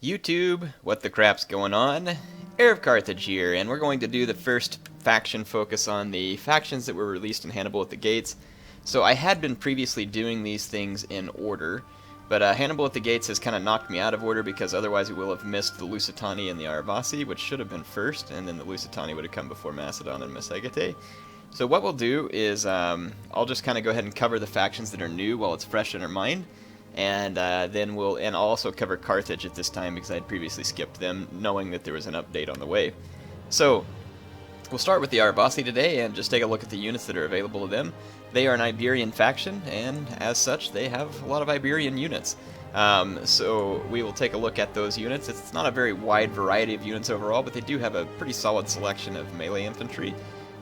YouTube, what the crap's going on? HeirofCarthage here, and we're going to do the first faction focus on the factions that were released in Hannibal at the Gates. So I had been previously doing these things in order, but Hannibal at the Gates has kind of knocked me out of order because otherwise we will have missed the Lusitani and the Arevaci, which should have been first, and then the Lusitani would have come before Macedon and Massagetei. So what we'll do is I'll just kind of go ahead and cover the factions that are new while it's fresh in our mind. And then I'll also cover Carthage at this time because I had previously skipped them, knowing that there was an update on the way. So we'll start with the Arevaci today and just take a look at the units that are available to them. They are an Iberian faction, and as such, they have a lot of Iberian units. So we will take a look at those units. It's not a very wide variety of units overall, but they do have a pretty solid selection of melee infantry.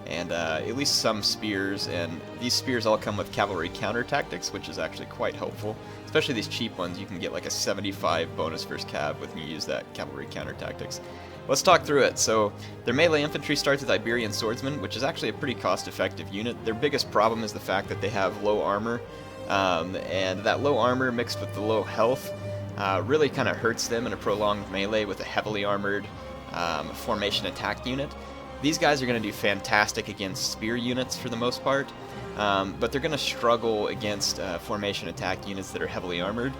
And at least some spears, and these spears all come with cavalry counter tactics, which is actually quite helpful. Especially these cheap ones, you can get like a 75 bonus versus cav when you use that cavalry counter tactics. Let's talk through it. So their melee infantry starts with Iberian swordsmen, which is actually a pretty cost-effective unit. Their biggest problem is the fact that they have low armor, and that low armor mixed with the low health really kind of hurts them in a prolonged melee with a heavily armored formation attack unit. These guys are going to do fantastic against spear units for the most part, but they're going to struggle against formation attack units that are heavily armored.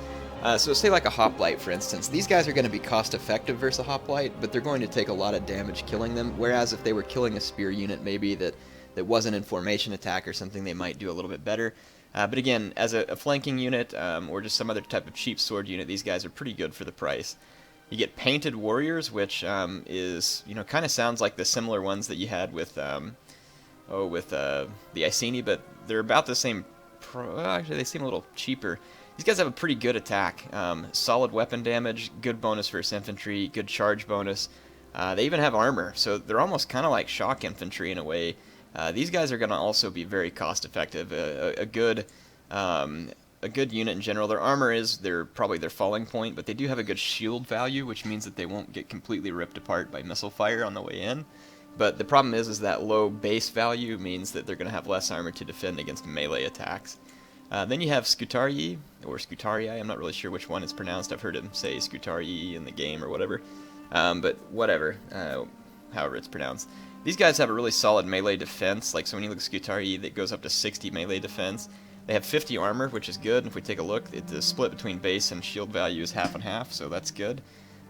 So say like a hoplite, for instance. These guys are going to be cost-effective versus a hoplite, but they're going to take a lot of damage killing them, whereas if they were killing a spear unit maybe that wasn't in formation attack or something, they might do a little bit better. But again, as a flanking unit or just some other type of cheap sword unit, these guys are pretty good for the price. You get painted warriors, which is, kind of sounds like the similar ones that you had with, the Iceni, but they're about the same. Actually, they seem a little cheaper. These guys have a pretty good attack, solid weapon damage, good bonus versus infantry, good charge bonus. They even have armor, so they're almost kind of like shock infantry in a way. These guys are going to also be very cost effective. A good unit in general. Their armor is probably their falling point, but they do have a good shield value, which means that they won't get completely ripped apart by missile fire on the way in. But the problem is that low base value means that they're going to have less armor to defend against melee attacks. Then you have Scutarii, or Scutarii, I'm not really sure which one it's pronounced. I've heard him say Scutarii in the game or whatever. But whatever, however it's pronounced. These guys have a really solid melee defense. So when you look at Scutarii, that goes up to 60 melee defense. They have 50 armor, which is good. If we take a look, the split between base and shield value is half and half, so that's good.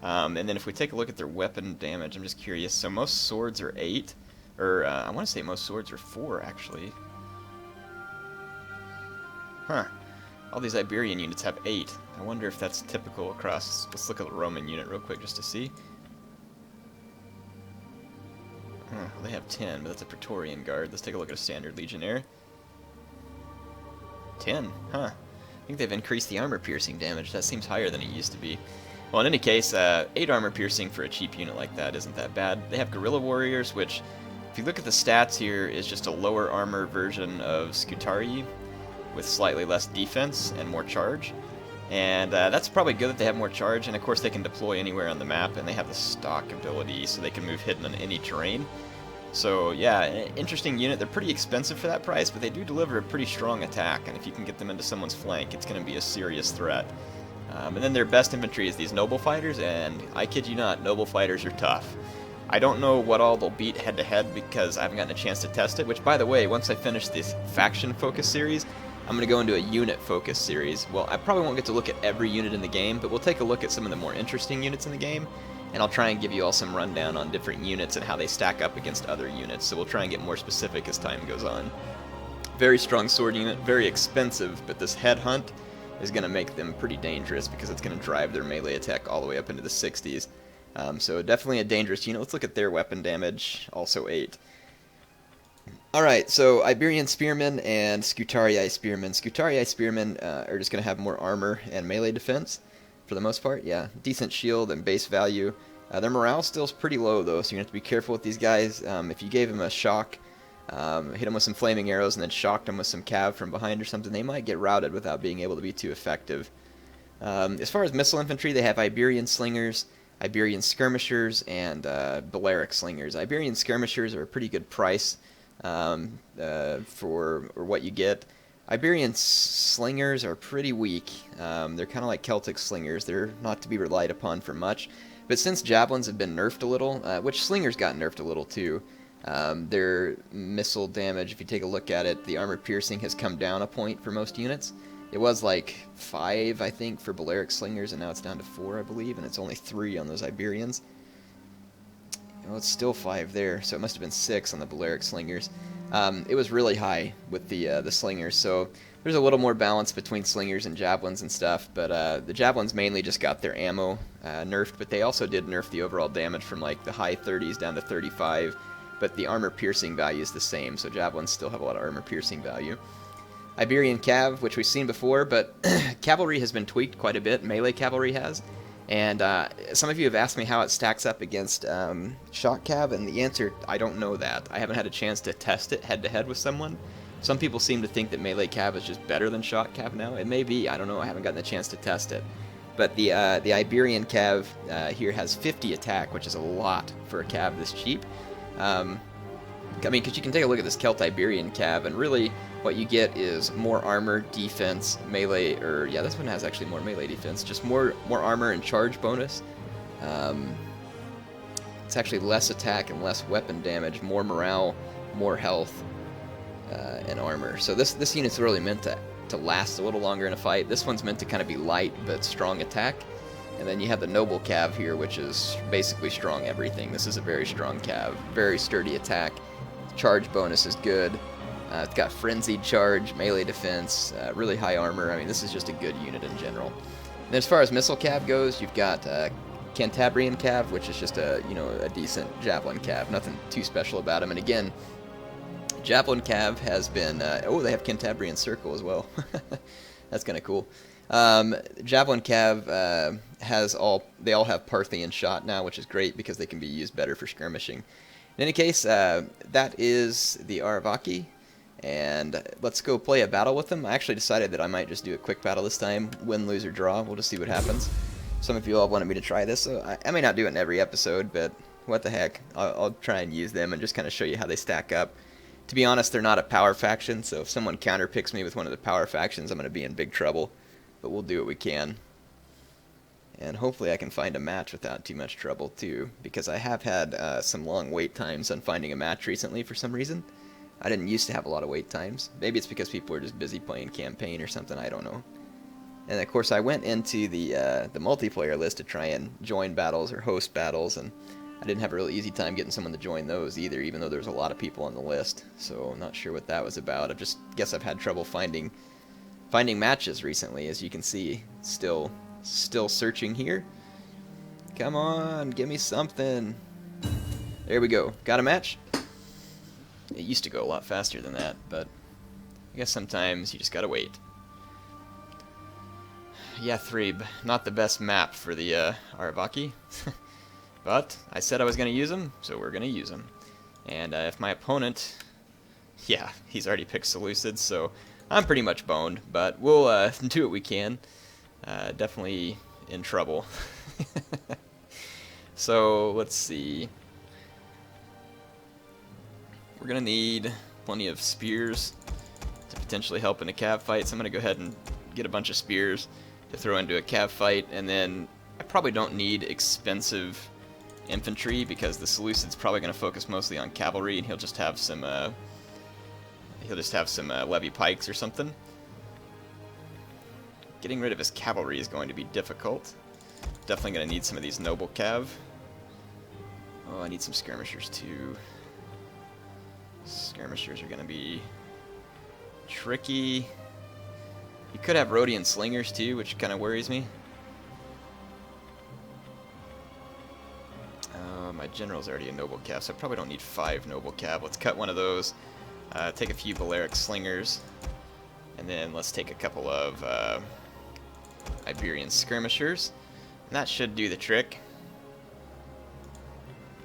And then if we take a look at their weapon damage, I'm just curious. So most swords are 8, or I want to say most swords are 4, actually. Huh. All these Iberian units have 8. I wonder if that's typical across. Let's look at the Roman unit real quick just to see. They have 10, but that's a Praetorian Guard. Let's take a look at a standard Legionnaire. 10, huh. I think they've increased the armor piercing damage. That seems higher than it used to be. Well, in any case, 8 armor piercing for a cheap unit like that isn't that bad. They have Guerrilla Warriors, which, if you look at the stats here, is just a lower armor version of Scutarii with slightly less defense and more charge. And that's probably good that they have more charge, and of course they can deploy anywhere on the map, and they have the stock ability, so they can move hidden on any terrain. So yeah, interesting unit. They're pretty expensive for that price, but they do deliver a pretty strong attack, and if you can get them into someone's flank, it's going to be a serious threat. And then their best infantry is these noble fighters, and I kid you not, noble fighters are tough. I don't know what all they'll beat head-to-head because I haven't gotten a chance to test it, which, by the way, once I finish this faction focus series, I'm going to go into a unit focus series. Well, I probably won't get to look at every unit in the game, but we'll take a look at some of the more interesting units in the game, and I'll try and give you all some rundown on different units and how they stack up against other units, so we'll try and get more specific as time goes on. Very strong sword unit, very expensive, but this headhunt is going to make them pretty dangerous because it's going to drive their melee attack all the way up into the 60s. So definitely a dangerous unit. Let's look at their weapon damage, also 8. Alright, so Iberian Spearmen and Scutarii Spearmen. Scutarii Spearmen are just going to have more armor and melee defense. For the most part, yeah. Decent shield and base value. Their morale still is pretty low, though, so you have to be careful with these guys. If you gave them a shock, hit them with some flaming arrows, and then shocked them with some cav from behind or something, they might get routed without being able to be too effective. As far as missile infantry, they have Iberian Slingers, Iberian Skirmishers, and Balearic Slingers. Iberian Skirmishers are a pretty good price for what you get. Iberian slingers are pretty weak. They're kind of like Celtic slingers. They're not to be relied upon for much. But since javelins have been nerfed a little, which slingers got nerfed a little too, their missile damage, if you take a look at it, the armor piercing has come down a point for most units. It was like 5, I think, for Balearic slingers, and now it's down to 4, I believe, and it's only 3 on those Iberians. Well, it's still 5 there, so it must have been 6 on the Balearic slingers. It was really high with the slingers, so there's a little more balance between slingers and javelins and stuff, but the javelins mainly just got their ammo nerfed, but they also did nerf the overall damage from like the high 30s down to 35, but the armor piercing value is the same, so javelins still have a lot of armor piercing value. Iberian Cav, which we've seen before, but cavalry has been tweaked quite a bit, melee cavalry has, and some of you have asked me how it stacks up against Shock Cav, and the answer, I don't know that. I haven't had a chance to test it head-to-head with someone. Some people seem to think that melee Cav is just better than Shock Cav now. It may be, I don't know, I haven't gotten a chance to test it. But the Iberian Cav here has 50 attack, which is a lot for a Cav this cheap. I mean, because you can take a look at this Celt-Iberian Cav, and really what you get is more armor, defense, melee, or yeah, this one has actually more melee defense, just more armor and charge bonus. It's actually less attack and less weapon damage, more morale, more health, and armor. So this unit's really meant to last a little longer in a fight. This one's meant to kind of be light but strong attack. And then you have the Noble Cav here, which is basically strong everything. This is a very strong Cav, very sturdy attack. Charge bonus is good. It's got frenzied charge, melee defense, really high armor. I mean, this is just a good unit in general. And as far as missile Cav goes, you've got Cantabrian Cav, which is just a decent javelin Cav. Nothing too special about him. And again, javelin Cav has been they have Cantabrian Circle as well. That's kind of cool. Javelin Cav they all have Parthian Shot now, which is great because they can be used better for skirmishing. In any case, that is the Arevaci, and let's go play a battle with them. I actually decided that I might just do a quick battle this time, win, lose, or draw. We'll just see what happens. Some of you all wanted me to try this, so I may not do it in every episode, but what the heck. I'll try and use them and just kind of show you how they stack up. To be honest, they're not a power faction, so if someone counterpicks me with one of the power factions, I'm going to be in big trouble, but we'll do what we can. And hopefully I can find a match without too much trouble, too, because I have had some long wait times on finding a match recently for some reason. I didn't used to have a lot of wait times. Maybe it's because people are just busy playing campaign or something, I don't know. And of course I went into the multiplayer list to try and join battles or host battles, and I didn't have a really easy time getting someone to join those either, even though there's a lot of people on the list. So I'm not sure what that was about. I just guess I've had trouble finding matches recently, as you can see. Still searching here. Come on, give me something. There we go. Got a match? It used to go a lot faster than that, but I guess sometimes you just gotta wait. Yathrib, not the best map for the Arevaci, but I said I was gonna use them, so we're gonna use them. And if my opponent, yeah, he's already picked Seleucids, so I'm pretty much boned, but we'll do what we can. Definitely in trouble. So let's see. We're gonna need plenty of spears to potentially help in a cav fight, so I'm gonna go ahead and get a bunch of spears to throw into a cav fight, and then I probably don't need expensive infantry because the Seleucid's probably gonna focus mostly on cavalry, and he'll just have some levy pikes or something. Getting rid of his cavalry is going to be difficult. Definitely going to need some of these noble cav. Oh, I need some skirmishers too. Skirmishers are going to be tricky. You could have Rhodian slingers too, which kind of worries me. My general's already a noble cav, so I probably don't need 5 noble cav. Let's cut one of those. Take a few Balearic slingers. And then let's take a couple of Iberian skirmishers, and that should do the trick.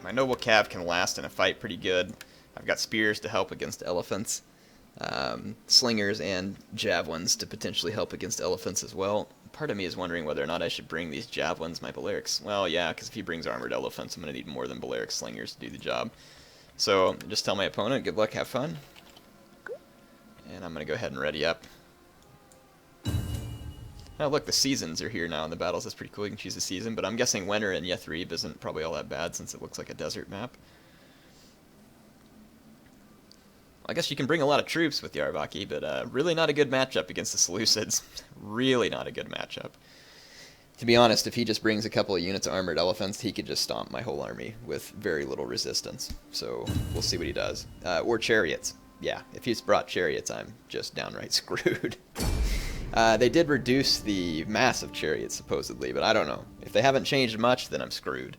My noble cav can last in a fight pretty good. I've got spears to help against elephants, slingers and javelins to potentially help against elephants as well. Part of me is wondering whether or not I should bring these javelins, my Balearics. Well, yeah, because if he brings armored elephants, I'm going to need more than Balearic slingers to do the job. So just tell my opponent, good luck, have fun. And I'm going to go ahead and ready up. Oh, look, the seasons are here now in the battles. That's pretty cool. You can choose a season, but I'm guessing winter in Yathrib isn't probably all that bad since it looks like a desert map. I guess you can bring a lot of troops with the Arevaci, but really not a good matchup against the Seleucids. Really not a good matchup. To be honest, if he just brings a couple of units of armored elephants, he could just stomp my whole army with very little resistance. So we'll see what he does. Or chariots. Yeah, if he's brought chariots, I'm just downright screwed. They did reduce the mass of chariots, supposedly, but I don't know. If they haven't changed much, then I'm screwed.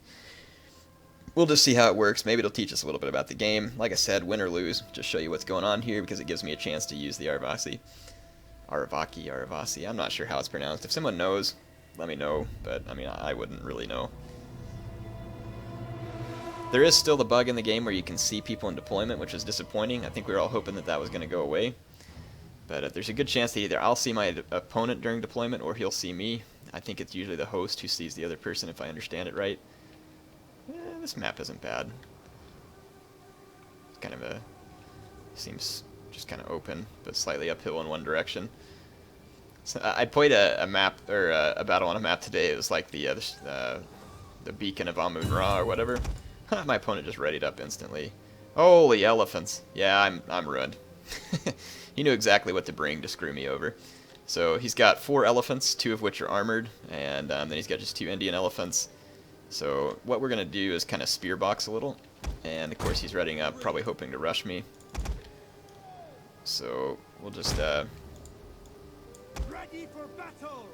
We'll just see how it works. Maybe it'll teach us a little bit about the game. Like I said, win or lose, just show you what's going on here because it gives me a chance to use the Arevaci. Arevaci. I'm not sure how it's pronounced. If someone knows, let me know, but I mean, I wouldn't really know. There is still the bug in the game where you can see people in deployment, which is disappointing. I think we were all hoping that that was going to go away. But there's a good chance that either I'll see my opponent during deployment or he'll see me. I think it's usually the host who sees the other person if I understand it right. This map isn't bad. It's kind of a... seems just kind of open, but slightly uphill in one direction. So I played a map, or a battle on a map today. It was like the beacon of Amun-Ra or whatever. My opponent just readied up instantly. Holy elephants. Yeah, I'm ruined. He knew exactly what to bring to screw me over. So he's got 4 elephants, 2 of which are armored, and then he's got just 2 Indian elephants. So what we're going to do is kind of spear box a little. And of course he's readying up, probably hoping to rush me. So we'll just... Ready for battle.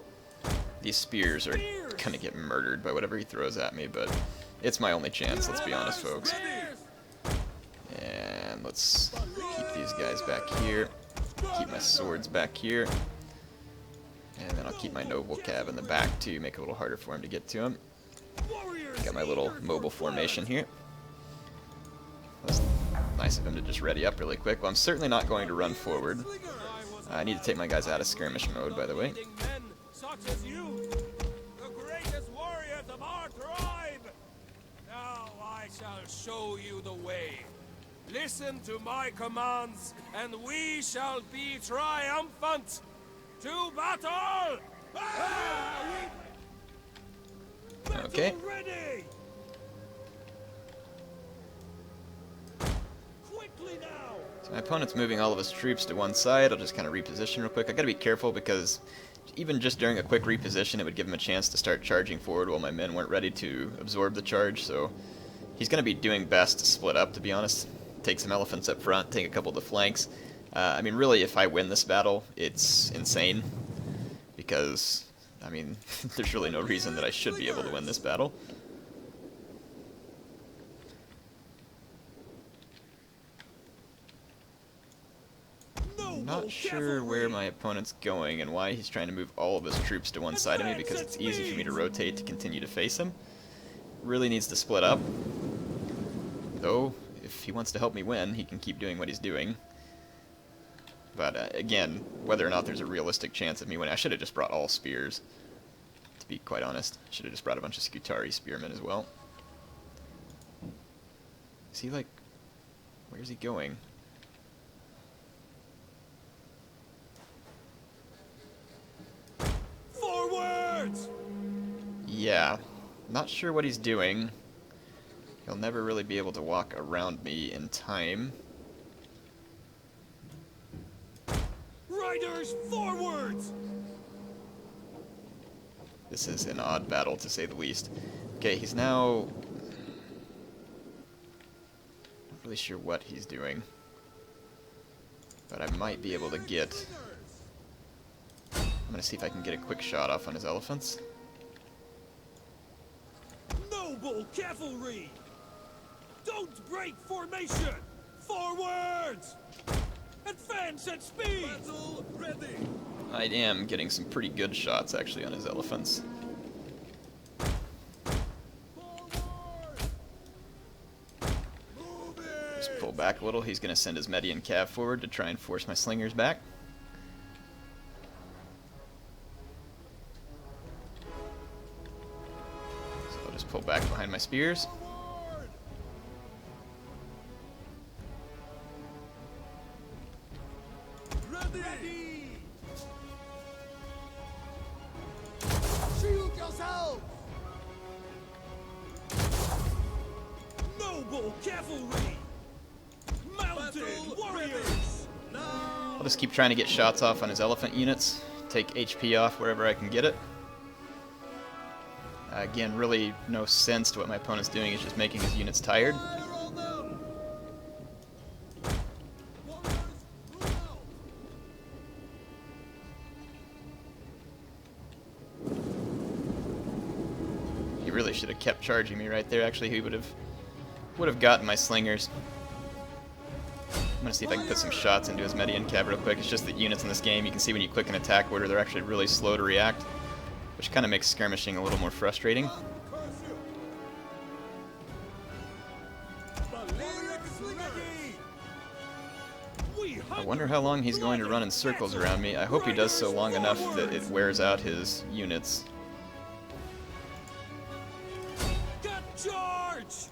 These spears are going to get murdered by whatever he throws at me, but it's my only chance, let's be honest, folks. And let's keep these guys back here. Keep my swords back here. And then I'll keep my noble cab in the back to make it a little harder for him to get to him. Got my little mobile formation here. That's nice of him to just ready up really quick. Well, I'm certainly not going to run forward. I need to take my guys out of skirmish mode, by the way. Now I shall show you the way. Listen to my commands, and we shall be triumphant. To battle! Okay. Ready! Quickly now! So my opponent's moving all of his troops to one side. I'll just kind of reposition real quick. I gotta be careful because even just during a quick reposition, it would give him a chance to start charging forward while my men weren't ready to absorb the charge. So he's gonna be doing best to split up, to be honest. Take some elephants up front, take a couple of the flanks. I mean, really, if I win this battle, it's insane. Because, I mean, there's really no reason that I should be able to win this battle. I'm not sure where my opponent's going and why he's trying to move all of his troops to one side of me, because it's easy for me to rotate to continue to face him. Really needs to split up. Though, if he wants to help me win, he can keep doing what he's doing. But again, whether or not there's a realistic chance of me winning, I should have just brought all spears, to be quite honest. Should have just brought a bunch of Scutari spearmen as well. Is he like... where's he going? Forwards! Yeah, not sure what he's doing. He'll never really be able to walk around me in time. Riders, forwards! This is an odd battle, to say the least. Okay, he's now... not really sure what he's doing. But I might be able to get... I'm gonna see if I can get a quick shot off on his elephants. Noble cavalry! Don't break formation! Forwards! Advance at speed! Battle ready! I am getting some pretty good shots, actually, on his elephants. Just pull back a little. He's going to send his Median cav forward to try and force my slingers back. So I'll just pull back behind my spears. Shield yourself! Noble cavalry! Mounted warriors! I'll just keep trying to get shots off on his elephant units. Take HP off wherever I can get it. Again, really no sense to what my opponent's doing. He's just making his units tired. He really should have kept charging me right there. Actually, he would have gotten my slingers. I'm gonna see if I can put some shots into his Median Cav real quick. It's just that units in this game, you can see when you click an attack order, they're actually really slow to react, which kind of makes skirmishing a little more frustrating. I wonder how long he's going to run in circles around me. I hope he does so long enough that it wears out his units. Get charge!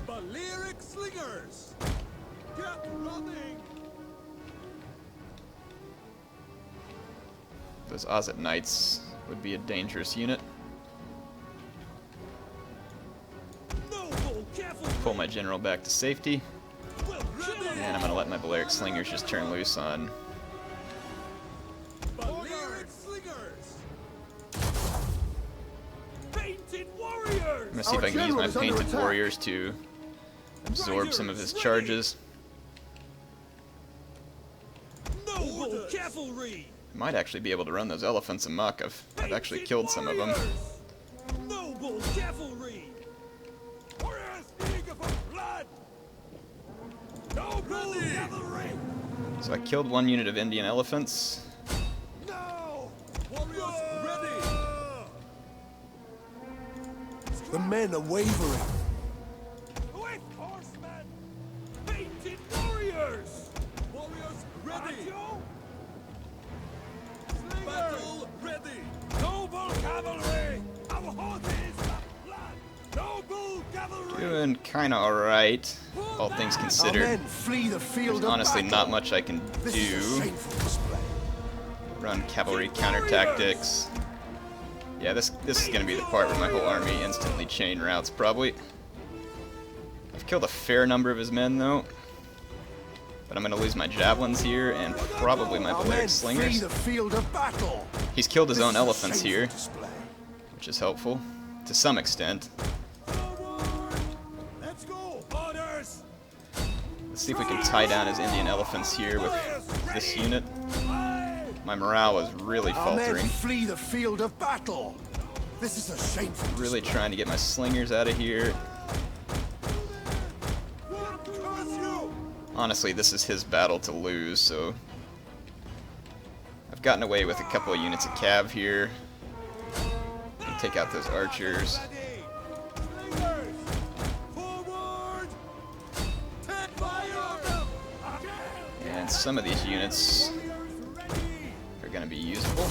Balearic slingers! Get running! Those Ozet Knights would be a dangerous unit. Noble cavalry! Pull my general back to safety. Will kill And I'm going to let my Balearic Slingers just turn loose on... Balearic slingers! Painted warriors! I'm going to see if I can use my Painted Warriors to absorb some of his charges. Noble cavalry! I might actually be able to run those elephants amok. I've actually killed some of them. Noble cavalry! Warriors eager for blood! Noble cavalry! So I killed one unit of Indian elephants. No! Warriors ready! The men are wavering. With horsemen! Painted warriors! Warriors ready! Battle ready! Noble cavalry! Our horses have blood! Noble cavalry! Doing kinda alright, all things Our considered. men flee the field There's of honestly battle. not much I can This is a do. shameful display. Run cavalry counter tactics. Yeah, this is going to be the part where my whole army instantly chain routes, probably. I've killed a fair number of his men, though. But I'm going to lose my javelins here, and probably my Our Balearic men flee slingers. the field of battle. He's killed his This own is a elephants shameful here, display. which is helpful. To some extent. Let's go! Orders! Let's see if we can tie down his Indian elephants here with this unit. My morale is really Our men faltering. flee the field of battle. This is a shameful Really trying to get my slingers out of here. Honestly, this is his battle to lose, so... I've gotten away with a couple of units of cav here. And take out those archers. And some of these units are going to be usable.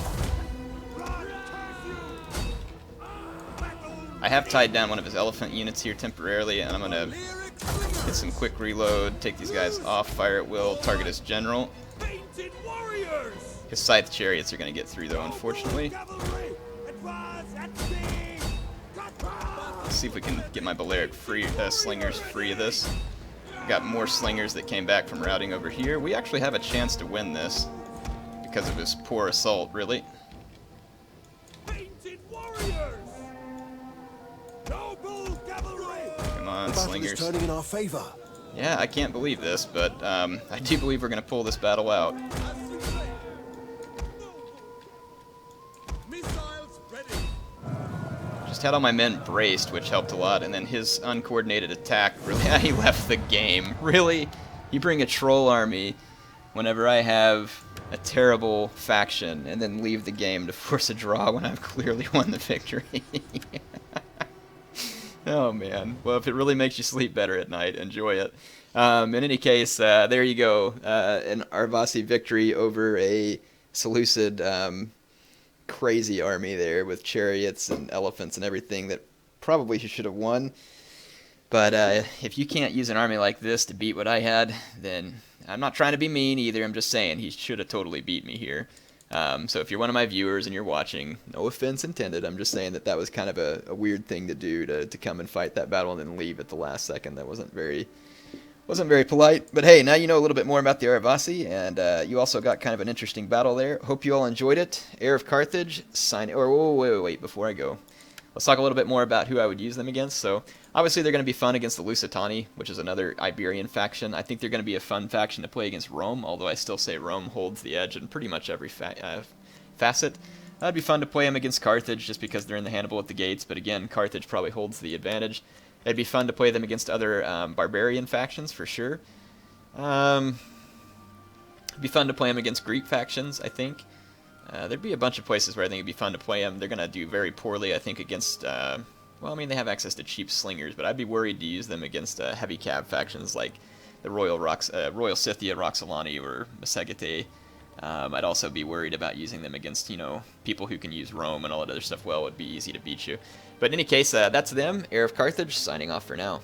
I have tied down one of his elephant units here temporarily, and I'm going to get some quick reload, take these guys off, fire at will, target his general. Painted warriors! His scythe chariots are going to get through, though, unfortunately. Cavalry! Advance at speed! Let's see if we can get my Balearic slingers free of this. We got more slingers that came back from routing over here. We actually have a chance to win this because of his poor assault, really. Painted warriors! Noble cavalry! Come on, The battle is slingers. turning in our favor. Yeah, I can't believe this, but I do believe we're going to pull this battle out. Missiles ready! Just had all my men braced, which helped a lot, and then his uncoordinated attack, really, he left the game. Really? You bring a troll army whenever I have a terrible faction, and then leave the game to force a draw when I've clearly won the victory. Oh man. Well, if it really makes you sleep better at night, enjoy it. In any case, there you go. An Arevaci victory over a Seleucid crazy army there with chariots and elephants and everything that probably he should have won. But if you can't use an army like this to beat what I had, then I'm not trying to be mean either. I'm just saying he should have totally beat me here. So if you're one of my viewers and you're watching, no offense intended. I'm just saying that was kind of a weird thing to do, to come and fight that battle and then leave at the last second. That wasn't very polite. But hey, now you know a little bit more about the Arevaci, and you also got kind of an interesting battle there. Hope you all enjoyed it. Heir of Carthage, wait, before I go. Let's talk a little bit more about who I would use them against. So, obviously they're going to be fun against the Lusitani, which is another Iberian faction. I think they're going to be a fun faction to play against Rome, although I still say Rome holds the edge in pretty much every facet. That'd be fun to play them against Carthage, just because they're in the Hannibal at the gates, but again, Carthage probably holds the advantage. It'd be fun to play them against other barbarian factions, for sure. It'd be fun to play them against Greek factions, I think. There'd be a bunch of places where I think it'd be fun to play them. They're going to do very poorly, I think, against... well, I mean, they have access to cheap slingers, but I'd be worried to use them against heavy cav factions like the Royal Scythia, Roxolani, or Massagetei. I'd also be worried about using them against, people who can use Rome and all that other stuff well. It would be easy to beat you. But in any case, that's them. Heir of Carthage, signing off for now.